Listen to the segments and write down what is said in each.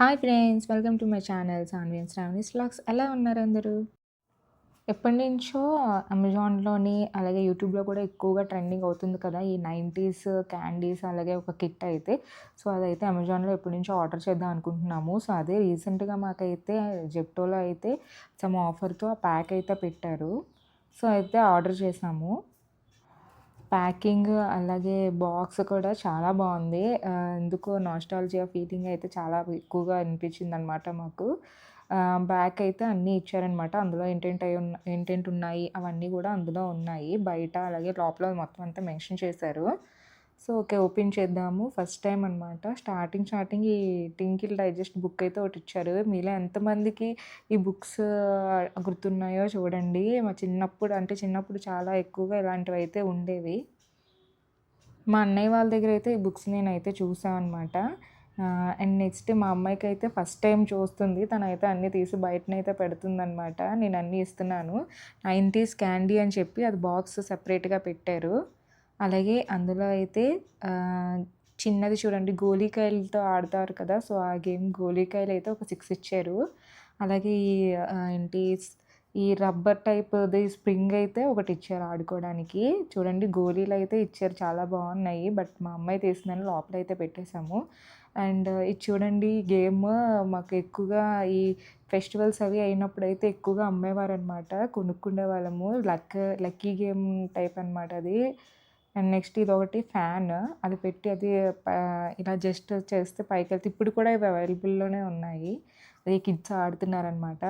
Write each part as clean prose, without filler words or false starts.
Hi friends! Welcome to my channel Sanvi and Shravani's vlogs. ఎలా ఉన్నారు అందరూ? ఎప్పటినుంచో అమెజాన్‌లోని అలాగే యూట్యూబ్‌లో కూడా ఎక్కువగా ట్రెండింగ్ అవుతుంది కదా! ఈ 90స్ క్యాండీస్ అలాగే ఒక కిట్ అయితే. సో, అదైతే అమెజాన్‌లో ఎప్పటినుంచో ఆర్డర్ చేద్దాం అనుకుంటున్నాము. సో, అదే రీసెంట్‌గా మాకైతే జెప్టోలో అయితే సమ్ ఆఫర్‌తో ఆ ప్యాక్ అయితే పెట్టారు. సో, అయితే ఆర్డర్ చేశాము. ప్యాకింగ్ అలాగే బాక్స్ కూడా చాలా బావుంది. ఎందుకో నాస్టాల్జియా ఫీలింగ్ అయితే చాలా ఎక్కువగా అనిపించిందనమాట మాకు. బ్యాక్ అయితే అన్నీ ఇచ్చారనమాట. అందులో ఏంటేంటున్నాయి అవన్నీ గూడా అందులో ఉన్నాయి. బయట అలాగే లోపల మొత్తం అంతా మెన్షన్ చేశారు. So, okay. ఓపెన్ చేద్దాము. ఫస్ట్ టైమ్ అనమాట. స్టార్టింగ్ ఈ 'టింకిల్ డైజెస్ట్' బుక్ అయితే ఒకటిచ్చారు. మీలో ఎంతమందికి ఈ బుక్స్ గుర్తున్నాయో చూడండి. మా చిన్నప్పుడు అంటే చిన్నప్పుడు చాలా ఎక్కువగా ఇలాంటివైతే ఉండేవి. మా అన్నయ్య వాళ్ళ దగ్గరైతే ఈ బుక్స్ నేనైతే చూసా అనమాట. అండ్ నెక్స్ట్ మా అమ్మాయికైతే ఫస్ట్ టైమ్ చూస్తుంది. తనైతే అన్నీ తీసి బయటనైతే పెడుతుందనమాట. నేనన్నీ ఇస్తున్నాను. 90స్ క్యాండీ అని చెప్పి అది బాక్స్ సెపరేట్‌గా పెట్టారు. అలాగే అందులో అయితే ఆహ్, చిన్నది చూడండి గోలీకాయలతో ఆడతారు కదా! సో, ఆ గేమ్ గోలీకాయలైతే ఒక 6 ఇచ్చారు. అలాగే ఈ ఏంటి ఈ రబ్బర్ టైప్‌ది స్ప్రింగ్ అయితే ఒకటిచ్చారు ఆడుకోవడానికి. చూడండి గోలీలైతే ఇచ్చారు చాలా బావున్నాయి. బట్ మా అమ్మాయి తీసిందని లోపలైతే పెట్టేసాము. అండ్ ఇది చూడండి గేమ్ మాకు ఎక్కువగా ఈ ఫెస్టివల్స్ అవి అయినప్పుడైతే ఎక్కువగా అమ్మేవారనమాట. కొనుక్కునేవాళ్ళము. లక్కీ గేమ్ టైప్ అనమాట అది. అండ్ నెక్స్ట్ ఇదొకటి ఫ్యాన్. అది పెట్టి అది ప ఇలా జస్ట్ చేస్తే పైకెళ్తే ఇప్పుడు కూడా ఇవి అవైలబుల్‌లోనే ఉన్నాయి. అది కిడ్స్ ఆడుతున్నారనమాట.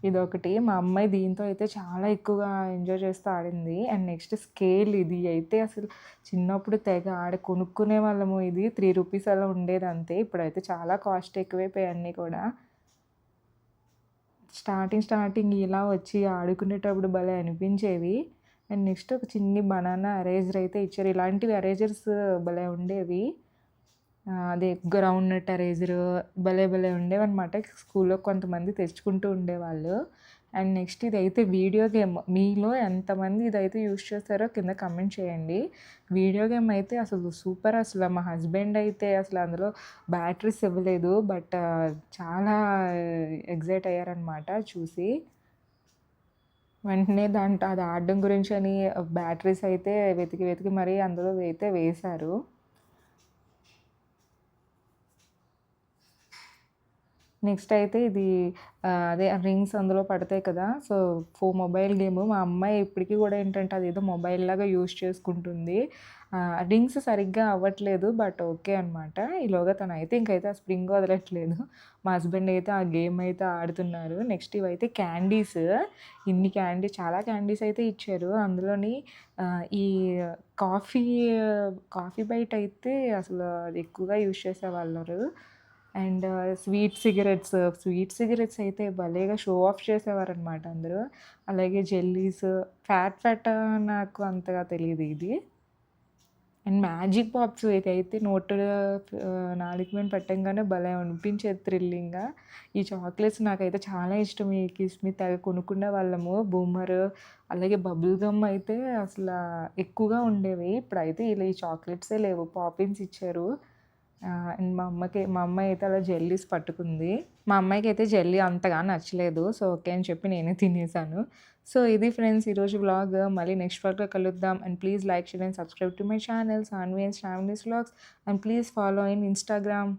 ఇదొకటి. మా అమ్మాయి దీంతో అయితే చాలా ఎక్కువగా ఎంజాయ్ చేస్తూ ఆడింది. అండ్ నెక్స్ట్ స్కేల్ ఇది అయితే అసలు చిన్నప్పుడు తెగ కొనుక్కునేవాళ్ళము ఇది. రూ. 3 అలా ఉండేదంతే. ఇప్పుడైతే చాలా కాస్ట్ ఎక్కువైపోయాయి అన్నీ కూడా. స్టార్టింగ్ ఇలా వచ్చి ఆడుకునేటప్పుడు భలే అనిపించేవి. అండ్ నెక్స్ట్ ఒక చిన్ని బనానా ఎరేజర్ అయితే ఇచ్చారు. ఇలాంటివి ఎరేజర్స్ భలే ఉండేవి. అదే గ్రౌండ్ నట్ ఎరేజరు భలే ఉండేవన్నమాట. స్కూల్‌లో కొంతమంది తెచ్చుకుంటూ ఉండేవాళ్ళు. అండ్ నెక్స్ట్ ఇదైతే వీడియో గేమ్. మీలో ఎంతమంది ఇదైతే యూజ్ చేస్తారో కింద కామెంట్ చేయండి. వీడియో గేమ్ అయితే అసలు సూపర్ అసల. మా హస్బెండ్ అయితే అసలు అందులో బ్యాటరీస్ ఇవ్వలేదు. బట్ చాలా ఎక్సైట్ అయ్యారనమాట చూసి. వెంటనే అది ఆడడం గురించని బ్యాటరీస్ అయితే వెతికి మరీ అందులో అయితే వేశారు. నెక్స్ట్ అయితే ఇది అదే రింగ్స్ అందులో పడతాయి కదా! So, mobile game. మా అమ్మాయి ఇప్పటికి గూడా ఏంటంటే అదేదో మొబైల్‌లాగా యూజ్ చేసుకుంటుంది. రింగ్స్ సరిగ్గా అవ్వట్లేదు. బట్ ఓకే అనమాట. ఈలోగా తనైతే ఇంకైతే ఆ స్ప్రింగ్ వదలట్లేదు. మా హస్బెండ్ అయితే ఆ గేమ్ అయితే ఆడుతున్నారు. నెక్స్ట్ ఇవైతే క్యాండీస్. చాలా క్యాండీస్ అయితే ఇచ్చారు. అందులోని ఈ కాఫీ, కాఫీ బైట్ అయితే అసలు అది ఎక్కువగా యూజ్ చేసేవాళ్ళరు. అండ్ స్వీట్ సిగరెట్స్ అయితే భలేగా షో ఆఫ్ చేసేవారనమాట అందరూ. అలాగే జెల్లీస్, ఫ్యాట్ నాకు అంతగా తెలీదు ఇది. అండ్ మ్యాజిక్ పాప్స్ ఇదైతే నాలుక మీద పెట్టంగానే భలే అనిపించేది థ్రిల్లింగ్‌గా. ఈ చాక్లెట్స్ నాకైతే చాలా ఇష్టం. ఈ కిస్‌మిస్ తెగ కొనుక్కునేవాళ్ళము. బూమర్ అలాగే బబుల్ గమ్ అయితే అసల ఎక్కువగా ఉండేవి. ఇప్పుడైతే ఇలా ఈ చాక్లెట్సే లేవు. పాపిన్స్ ఇచ్చారు. అండ్ మా అమ్మాయి అయితే అలా జెల్లీస్ పట్టుకుంది. మా అమ్మాయికైతే జెల్లీ అంతగా నచ్చలేదు. సో, ఓకే అని చెప్పి నేనే తినేసాను. సో, ఇది ఫ్రెండ్స్ ఈరోజు వ్లాగ్. మళ్ళీ నెక్స్ట్ వ్లాగ్‌లో కలుద్దాం. And please like, share and subscribe to my channel Sanvi and Shravani's vlogs. And please follow in Instagram.